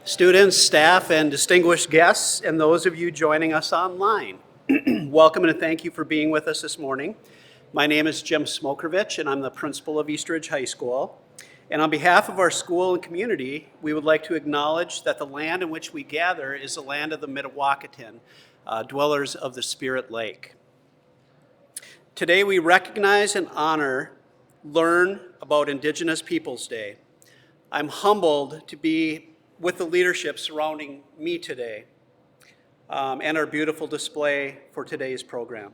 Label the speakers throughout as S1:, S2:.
S1: Students, staff, and distinguished guests, and those of you joining us online, welcome and thank you for being with us this morning. My name is Jim Smokervich, and I'm the principal of Eastridge High School. And on behalf of our school and community, we would like to acknowledge that the land in which we gather is the land of the Mdewakanton, dwellers of the Spirit Lake. Today we recognize and honor, learn about Indigenous Peoples Day. I'm humbled to be with the leadership surrounding me today and our beautiful display for today's program.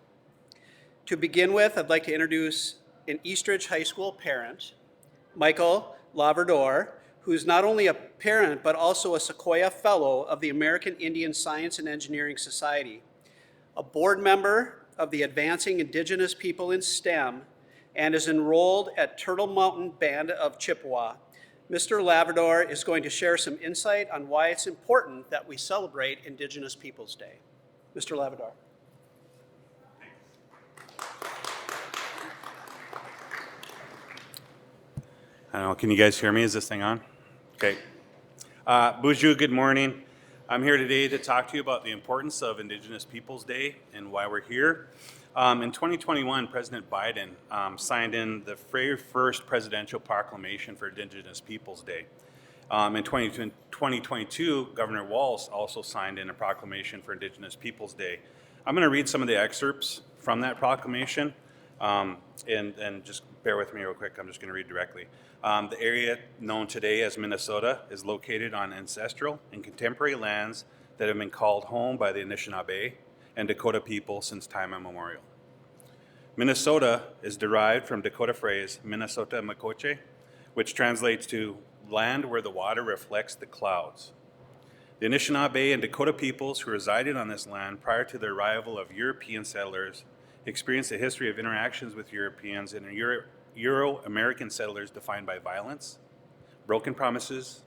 S1: To begin with, I'd like to introduce an Eastridge High School parent, Michael Laverdor, who's not only a parent but also a Sequoia Fellow of the American Indian Science and Engineering Society, a board member of the Advancing Indigenous People in STEM, and is enrolled at Turtle Mountain Band of Chippewa. Mr. Laverdor is going to share some insight on why it's important that we celebrate Indigenous Peoples Day. Mr. Laverdor.
S2: I don't know, can you guys hear me? Is this thing on? Okay. Bonjour, good morning. I'm here today to talk to you about the importance of Indigenous Peoples Day and why we're here. In 2021, President Biden signed in the very first presidential proclamation for Indigenous Peoples Day. In 2022, Governor Walz also signed in a proclamation for Indigenous Peoples Day. I'm going to read some of the excerpts from that proclamation, and just bear with me real quick. I'm just going to read directly. The area known today as Minnesota is located on ancestral and contemporary lands that have been called home by the Anishinaabe and Dakota people since time immemorial. Minnesota is derived from Dakota phrase Minnesota Makoche, which translates to land where the water reflects the clouds. The Anishinaabe and Dakota peoples who resided on this land prior to the arrival of European settlers experienced a history of interactions with Europeans and Euro-American settlers defined by violence, broken promises,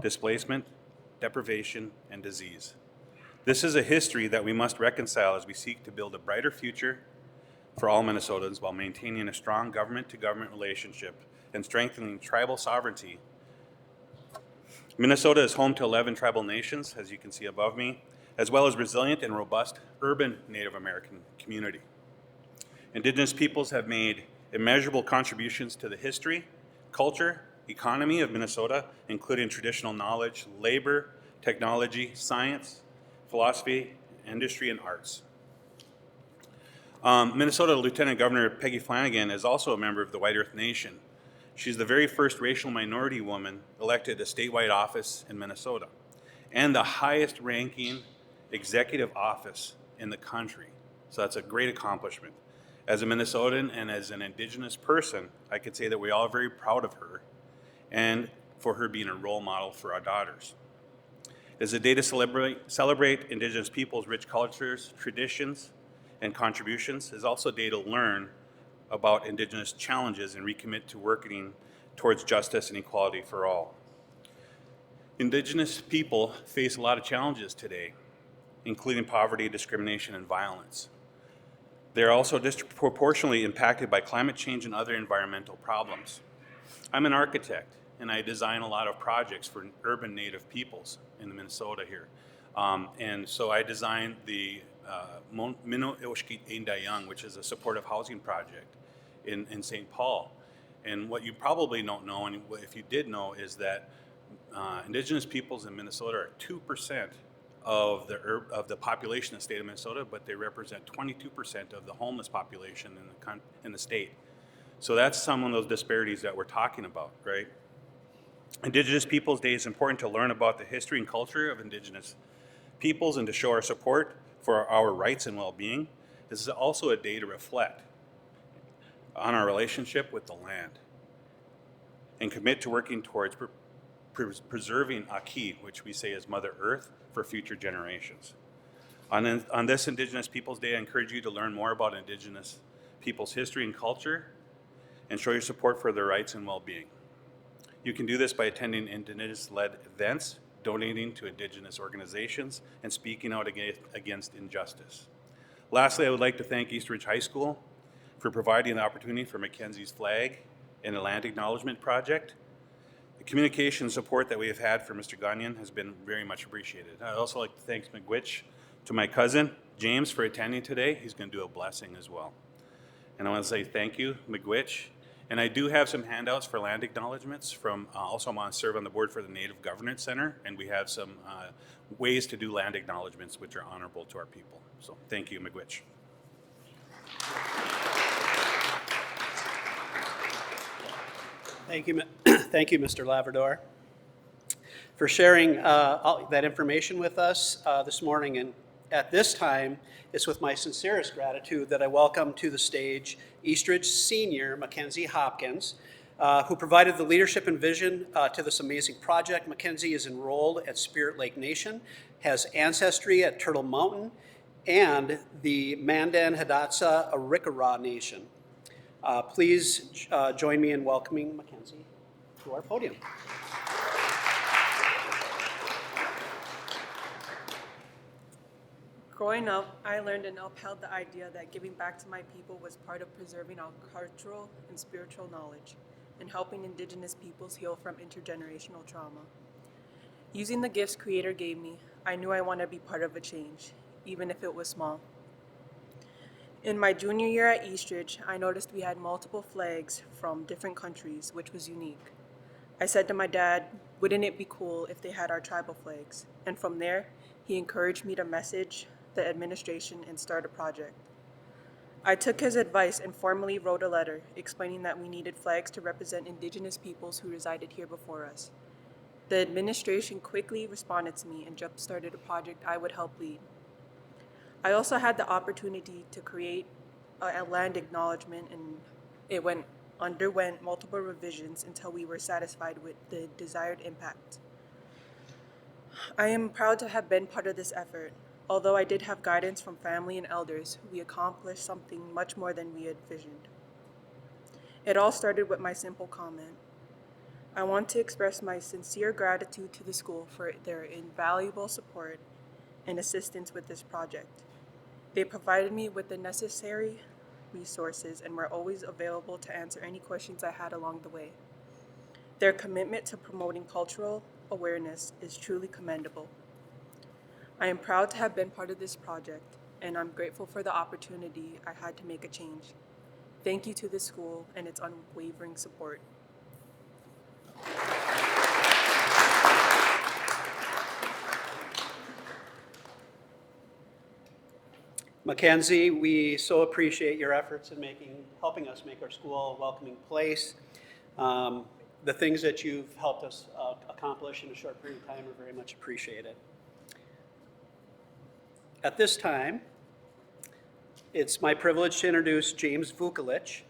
S2: displacement, deprivation, and disease. This is a history that we must reconcile as we seek to build a brighter future for all Minnesotans while maintaining a strong government-to-government relationship and strengthening tribal sovereignty. Minnesota is home to 11 tribal nations, as you can see above me, as well as resilient and robust urban Native American community. Indigenous peoples have made immeasurable contributions to the history, culture, economy of Minnesota, including traditional knowledge, labor, technology, science, philosophy, industry, and arts. Minnesota Lieutenant Governor Peggy Flanagan is also a member of the White Earth Nation. She's the very first racial minority woman elected to statewide office in Minnesota and the highest ranking executive office in the country. So that's a great accomplishment. As a Minnesotan and as an Indigenous person, I could say that we're all very proud of her and for her being a role model for our daughters. It is a day to celebrate Indigenous peoples' rich cultures, traditions, and contributions. It is also a day to learn about Indigenous challenges and recommit to working towards justice and equality for all. Indigenous people face a lot of challenges today, including poverty, discrimination, and violence. They're also disproportionately impacted by climate change and other environmental problems. I'm an architect, and I design a lot of projects for urban Native peoples in Minnesota here. And so I designed the Mino Ilshkit Eindayang, which is a supportive housing project in St. Paul. And what you probably don't know, and if you did know, is that Indigenous peoples in Minnesota are 2% of the population of the state of Minnesota, but they represent 22% of the homeless population in the state. So that's some of those disparities that we're talking about, right? Indigenous Peoples Day is important to learn about the history and culture of Indigenous peoples and to show our support for our rights and well-being. This is also a day to reflect on our relationship with the land and commit to working towards preserving Aki, which we say is Mother Earth, for future generations. On this Indigenous Peoples Day, I encourage you to learn more about Indigenous peoples' history and culture and show your support for their rights and well-being. You can do this by attending Indigenous-led events, donating to Indigenous organizations, and speaking out against injustice. Lastly, I would like to thank Eastridge High School for providing the opportunity for Mackenzie's flag and the land acknowledgement project. The communication support that we have had for Mr. Gagnon has been very much appreciated. I'd also like to thank Miigwech to my cousin, James, for attending today. He's going to do a blessing as well. And I want to say thank you, Miigwech. And I do have some handouts for land acknowledgements from, also I'm on serve on the board for the Native Governance Center, and we have some ways to do land acknowledgements which are honorable to our people. So thank you, Miigwech.
S1: Thank you, thank you, Mr. Laverdor, for sharing all that information with us this morning. And at this time, it's with my sincerest gratitude that I welcome to the stage Eastridge senior Mackenzie Hopkins, who provided the leadership and vision to this amazing project. Mackenzie is enrolled at Spirit Lake Nation, has ancestry at Turtle Mountain, and the Mandan Hidatsa Arikara Nation. Please join me in welcoming Mackenzie to our podium.
S3: Growing up, I learned and upheld the idea that giving back to my people was part of preserving our cultural and spiritual knowledge and helping Indigenous peoples heal from intergenerational trauma. Using the gifts Creator gave me, I knew I wanted to be part of a change, even if it was small. In my junior year at Eastridge, I noticed we had multiple flags from different countries, which was unique. I said to my dad, wouldn't it be cool if they had our tribal flags? And from there, he encouraged me to message the administration and start a project. I took his advice and formally wrote a letter explaining that we needed flags to represent Indigenous peoples who resided here before us. The administration quickly responded to me and jump-started a project I would help lead. I also had the opportunity to create a land acknowledgement, and it underwent multiple revisions until we were satisfied with the desired impact. I am proud to have been part of this effort. Although I did have guidance from family and elders, we accomplished something much more than we had envisioned. It all started with my simple comment. I want to express my sincere gratitude to the school for their invaluable support and assistance with this project. They provided me with the necessary resources and were always available to answer any questions I had along the way. Their commitment to promoting cultural awareness is truly commendable. I am proud to have been part of this project, and I'm grateful for the opportunity I had to make a change. Thank you to the school and its unwavering support.
S1: Mackenzie, we so appreciate your efforts in helping us make our school a welcoming place. The things that you've helped us accomplish in a short period of time are very much appreciated. At this time, it's my privilege to introduce James Vukolich.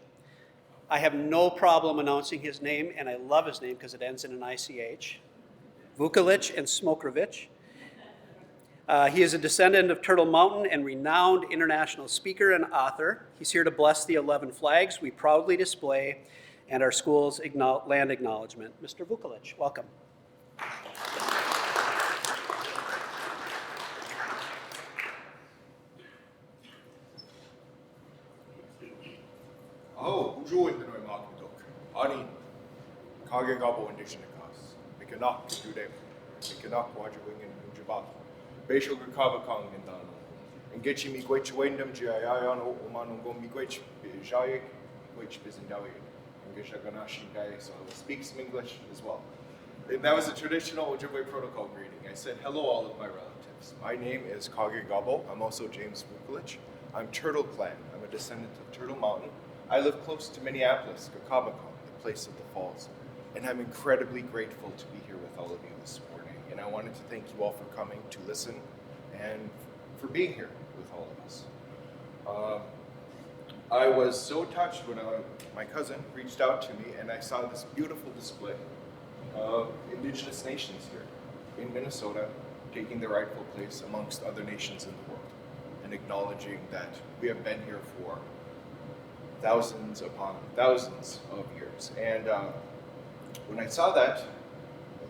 S1: I have no problem announcing his name, and I love his name because it ends in an ICH. Vukolich and Smokrovich. He is a descendant of Turtle Mountain and renowned international speaker and author. He's here to bless the 11 flags we proudly display and our school's land acknowledgement. Mr. Vukolich, welcome.
S4: Bujo in the Noy Makadok. Ani, Kage Gabo Indigenous. Mikanak, Dude, Mikanak, Wajawing and Nujabat. Bashal Gakaba Kong and Dano. And get you Miigwech Wendam, Giayano, Omanungo Miigwech, Bijayik, which Bizindawi, and Gishaganashi guy, so speak some English as well. And that was a traditional Ojibwe protocol greeting. I said, hello, all of my relatives. My name is Kage Gabo. I'm also James Vukolich. I'm Turtle Clan. I'm a descendant of Turtle Mountain. I live close to Minneapolis, Gakabakon, the place of the falls. And I'm incredibly grateful to be here with all of you this morning. And I wanted to thank you all for coming to listen and for being here with all of us. I was so touched when my cousin reached out to me and I saw this beautiful display of Indigenous nations here in Minnesota taking their rightful place amongst other nations in the world and acknowledging that we have been here for thousands upon thousands of years. And when I saw that,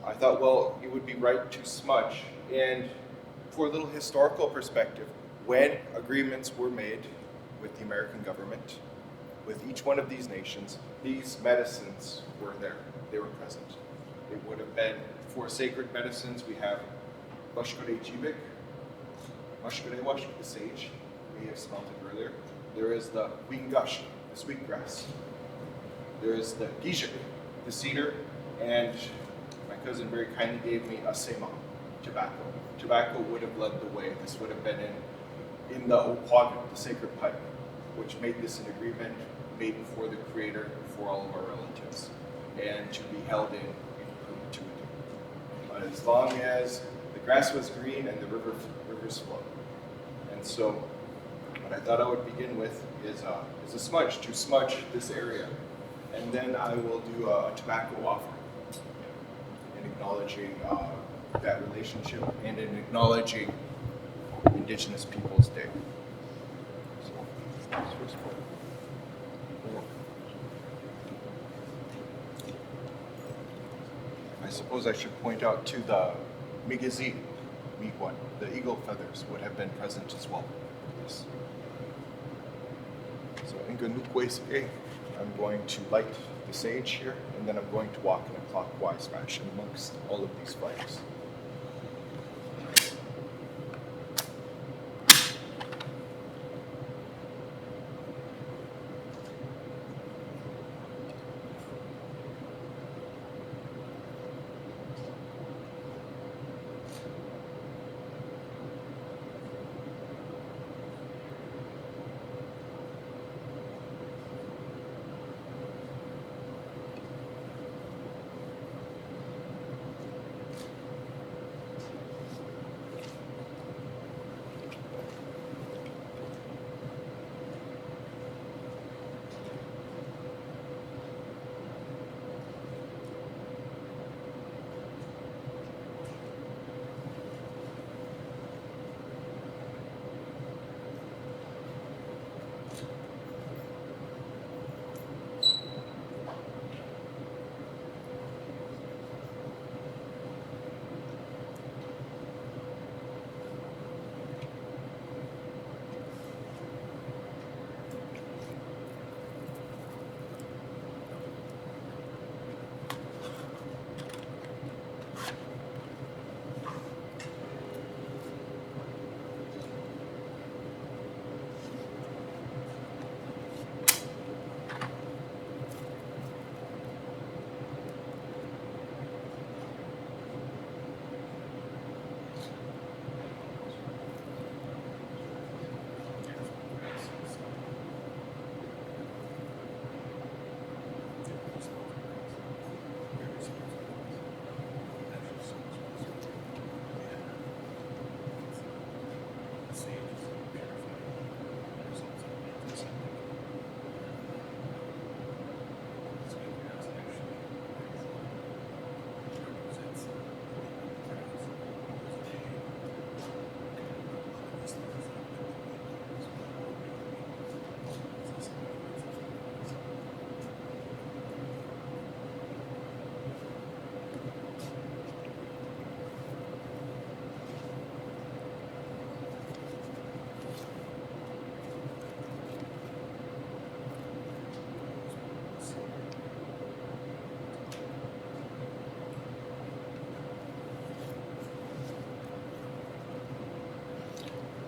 S4: I thought, well, it would be right to smudge. And for a little historical perspective, when agreements were made with the American government, with each one of these nations, these medicines were there. They were present. It would have been, for sacred medicines, we have Mushkode Jibik, Mushkode Wash, the sage. You may have smelled it earlier. There is the Wingash, the sweetgrass. There is the Gijik, the cedar, and my cousin very kindly gave me a sema, tobacco. Tobacco would have led the way. This would have been in the Opagan, the sacred pipe, which made this an agreement made before the Creator, for all of our relatives, and to be held in perpetuity. But as long as the grass was green and the rivers flowed. And so what I thought I would begin with is a smudge, to smudge this area. And then I will do a tobacco offering in acknowledging that relationship and in acknowledging Indigenous Peoples Day. So, that's first part. I suppose I should point out to the Migizi, Miigwan, the eagle feathers would have been present as well. Yes. So Inganukweske, I'm going to light the sage here, and then I'm going to walk in a clockwise fashion amongst all of these flags.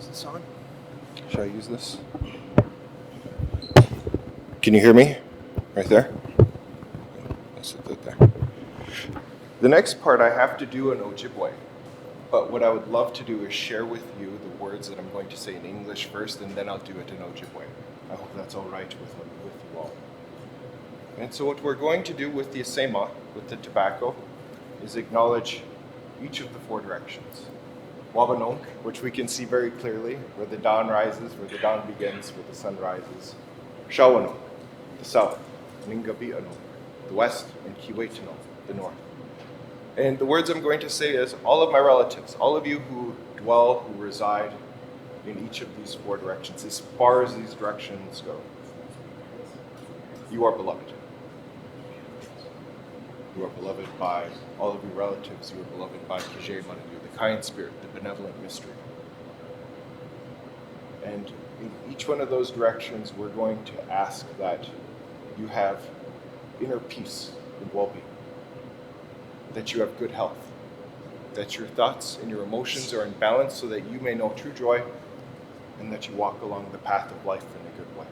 S4: Is this on? Should I use this? Can you hear me? Right there? Let's put that there. The next part I have to do in Ojibwe, but what I would love to do is share with you the words that I'm going to say in English first, and then I'll do it in Ojibwe. I hope that's all right with you all. And so what we're going to do with the asema, with the tobacco, is acknowledge each of the four directions. Wabanonk, which we can see very clearly, where the dawn rises, where the dawn begins, where the sun rises. Shawanonk, the south. Ningabianonk, the west. And Kiwetanonk, the north. And the words I'm going to say is, all of my relatives, all of you who dwell, who reside in each of these four directions, as far as these directions go, you are beloved. You are beloved by all of your relatives. You are beloved by Kijay Manadu, the kind spirit, the benevolent mystery. And in each one of those directions, we're going to ask that you have inner peace and well-being. that you have good health, that your thoughts and your emotions are in balance so that you may know true joy and that you walk along the path of life in a good way.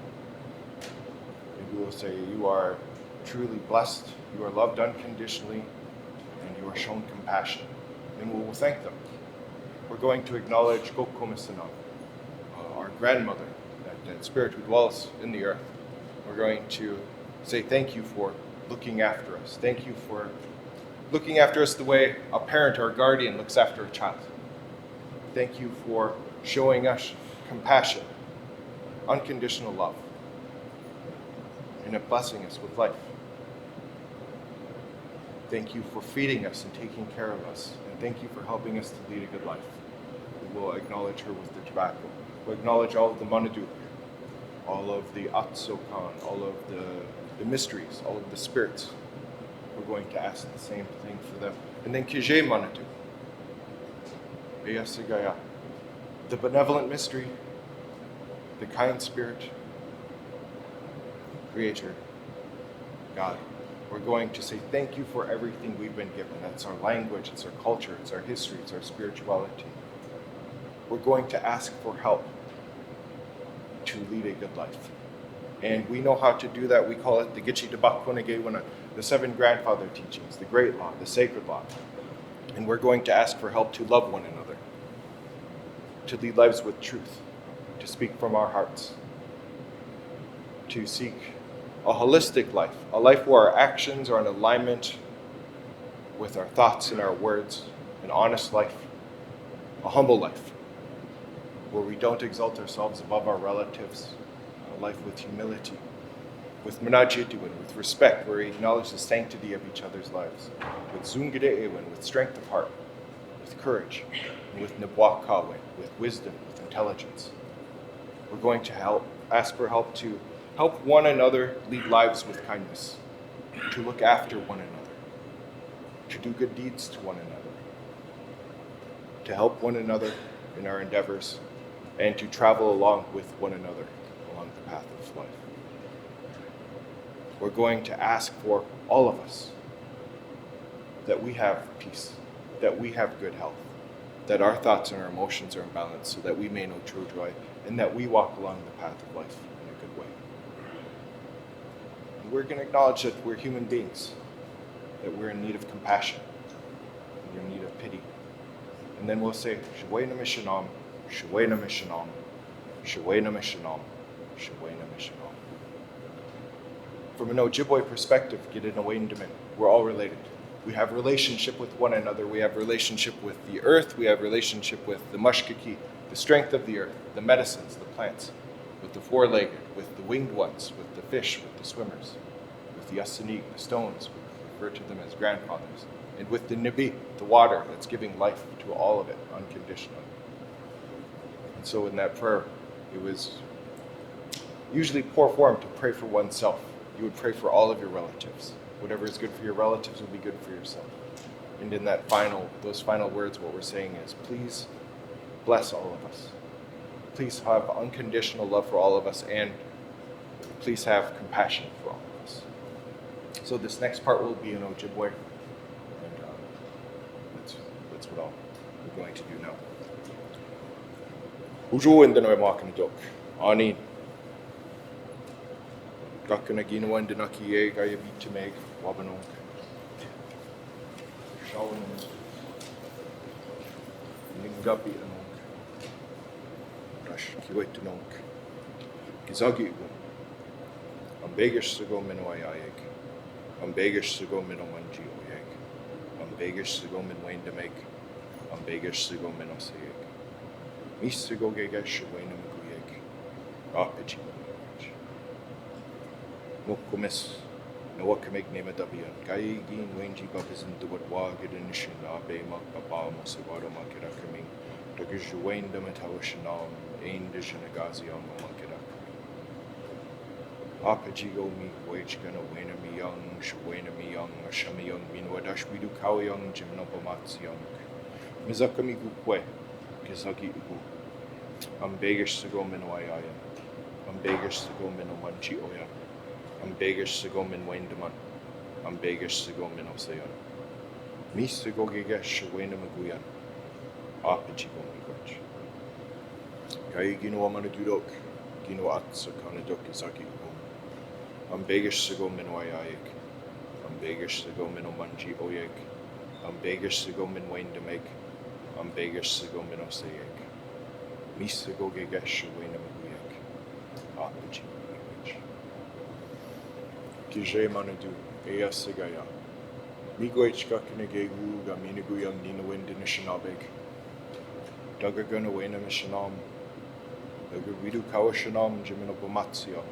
S4: And we will say, you are truly blessed, you are loved unconditionally, and you are shown compassion. And we will thank them. We're going to acknowledge Gokumisanam, our grandmother, that spirit who dwells in the earth. We're going to say thank you for looking after us. Thank you for looking after us the way a parent or a guardian looks after a child. Thank you for showing us compassion, unconditional love, and blessing us with life. Thank you for feeding us and taking care of us. And thank you for helping us to lead a good life. We will acknowledge her with the tobacco. We'll acknowledge all of the Manaduk, all of the Atsokan, all of the mysteries, all of the spirits. We're going to ask the same thing for them. And then Kije Manaduk, Eyasigaya, the benevolent mystery, the kind spirit, Creator, God. We're going to say thank you for everything we've been given. That's our language, it's our culture, it's our history, it's our spirituality. We're going to ask for help to lead a good life. And we know how to do that. We call it the Gichi Debakwanagewana, the 7 grandfather teachings, the great law, the sacred law. And we're going to ask for help to love one another, to lead lives with truth, to speak from our hearts, to seek a holistic life, a life where our actions are in alignment with our thoughts and our words, an honest life, a humble life, where we don't exalt ourselves above our relatives, a life with humility, with menajiduan, with respect, where we acknowledge the sanctity of each other's lives, with zungideewan, with strength of heart, with courage, and with nabwakawen, with wisdom, with intelligence. We're going to ask for help to help one another lead lives with kindness, to look after one another, to do good deeds to one another, to help one another in our endeavors, and to travel along with one another along the path of life. We're going to ask for all of us that we have peace, that we have good health, that our thoughts and our emotions are in balance so that we may know true joy, and that we walk along the path of life in a good way. And we're going to acknowledge that we're human beings, that we're in need of compassion, and we're in need of pity. And then we'll say, Shawena Mishanam, Shawena Mishanam, Shawena Mishanam, Shawena Mishanam. From an Ojibwe perspective, we're all related. We have relationship with one another. We have relationship with the earth. We have relationship with the mushkaki, the strength of the earth, the medicines, the plants, with the four-legged, with the winged ones, with the fish, with the swimmers, with the asanik, the stones. We refer to them as grandfathers. And with the nibi, the water that's giving life to all of it unconditionally. And so in that prayer, it was usually poor form to pray for oneself. You would pray for all of your relatives. Whatever is good for your relatives will be good for yourself. And in those final words, what we're saying is, please bless all of us. Please have unconditional love for all of us, and please have compassion for all of us. So this next part will be in Ojibwe, and that's what we're going to do now. Ujo and then I'm walking the dog. Ani. Gakuna ginawan dinaki ye gaya beat meg wabanong. Shawan ningapi anong. Rush kiwait nong. Gizagi go. Am begish to go minoayayek. Am begish to go minomanji oyek. Am begish to go minwain to make. Am begish to go minosayek. Mis to go gegash wain maguyek. Apichi. Mokumis, Nawakamek Nemadabian, Gai Gin Wenji Babizin the Wadwagid and Shina, Bay Makbaba, Mosavado Makirakami, Dagishuain the Metaloshanam, Ain de Shanagazion, Makirakami. Apajigo mi, Wagana, Wena mi young, Shawena mi young, Shami young, Minwadash Bidu Kao young, Jimnopomats young, Mizakami Gukwe, Kizaki Ugu, Begish to go Minoayan, Begish to go Minomanchi Oya. Am begish to go min wain deman. Am begish to go min osayan. Misa gogiga shawena maguyan. Apachigo miigwech. Kaya ginawa manadudok. Ginawa at sa kanadok isaki ko. Ang begish sigo minwayayik. Ang begish sigo minomanji oyek. Ang begish sigo minwendameg. Ang begish sigo minosayek. Misa gogiga shawena maguyek. Apachigo miigwech. Kije manadu. Eya sigaya. Miigwech ka kinagegu ga minaguyang ninawenda na shinabeg. Dagagana wena mishanam. Dagaridu kawashanam jimino bumatsiyang.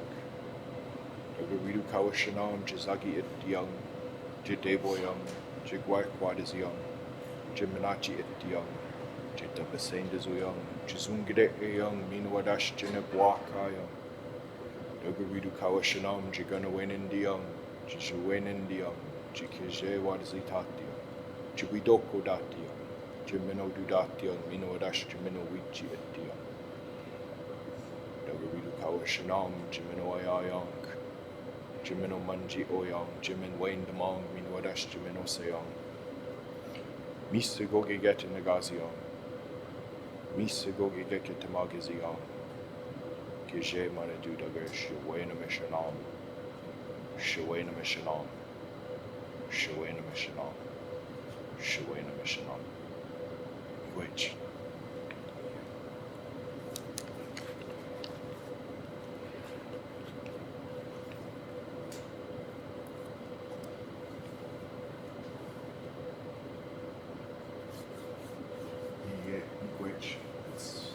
S4: Dagaridu kawashanam jizagi ityang. Jideboyang. Jigwaikwadizyang. Jiminachi ityang. Jitabasendazuyang. Jizungide eyang minwadash jinabwakayang. Dagaridu kawashanam jigana wenindiyang. Jijuwenindiyang. Jikije wadizitatyang. Jibidoko datyang. Jimino dudatyang minwadash jimino wichi ityang. Dagaridu kawashanam jimino ayayang. Jimino manji oyang. Jimin wendamang minwadash jimino sayang. Misa gogiget nagazyang. Misa gogiget tamagazyang. Kije manadu dagar shawena mishanam. Shawena mishanam. Shawena mishanam. Shawena mishanam. Which? Yeah, which? That's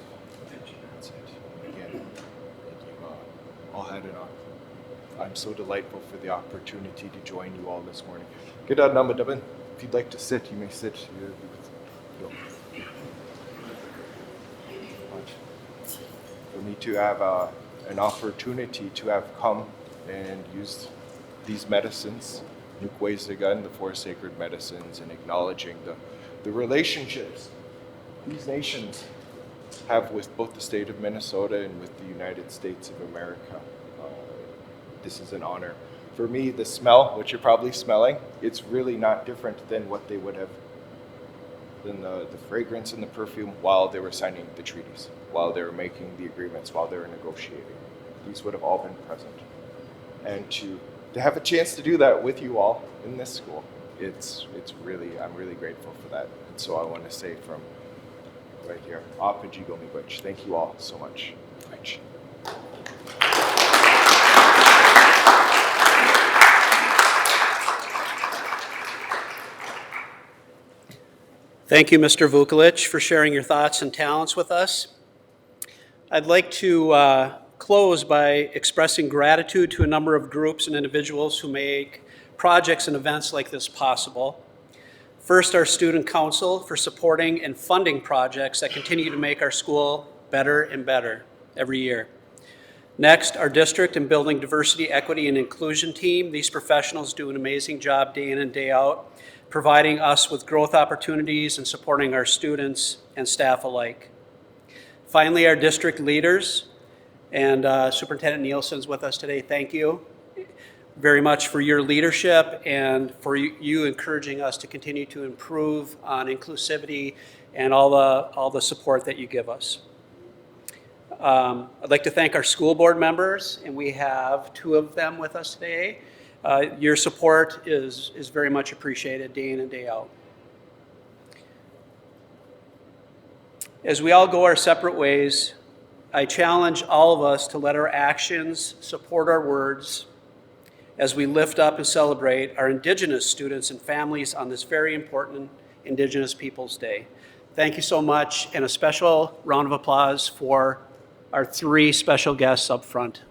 S4: it. Again, thank you. All had enough. I'm so delightful for the opportunity to join you all this morning. Good Namadabin. If you'd like to sit, you may sit here. For me to have an opportunity to have come and used these medicines, Nukwesigan, the four sacred medicines, and acknowledging the relationships these nations have with both the state of Minnesota and with the United States of America. This is an honor. For me, the smell, which you're probably smelling, it's really not different than what they would have, than the fragrance and the perfume while they were signing the treaties, while they were making the agreements, while they were negotiating. These would have all been present. And to have a chance to do that with you all in this school, I'm really grateful for that. And so I want to say from right here, Apajigo Miigwech, thank you all so much. Thanks.
S1: Thank you, Mr. Vukolich, for sharing your thoughts and talents with us. I'd like to close by expressing gratitude to a number of groups and individuals who make projects and events like this possible. First, our Student Council for supporting and funding projects that continue to make our school better and better every year. Next, our district and building diversity, equity, and inclusion team. These professionals do an amazing job day in and day out, providing us with growth opportunities and supporting our students and staff alike. Finally, our district leaders, and Superintendent Nielsen's with us today. Thank you very much for your leadership and for you encouraging us to continue to improve on inclusivity and all the support that you give us. I'd like to thank our school board members, and we have two of them with us today. Your support is very much appreciated day in and day out. As we all go our separate ways, I challenge all of us to let our actions support our words as we lift up and celebrate our Indigenous students and families on this very important Indigenous Peoples Day. Thank you so much, and a special round of applause for our three special guests up front.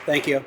S1: Thank you.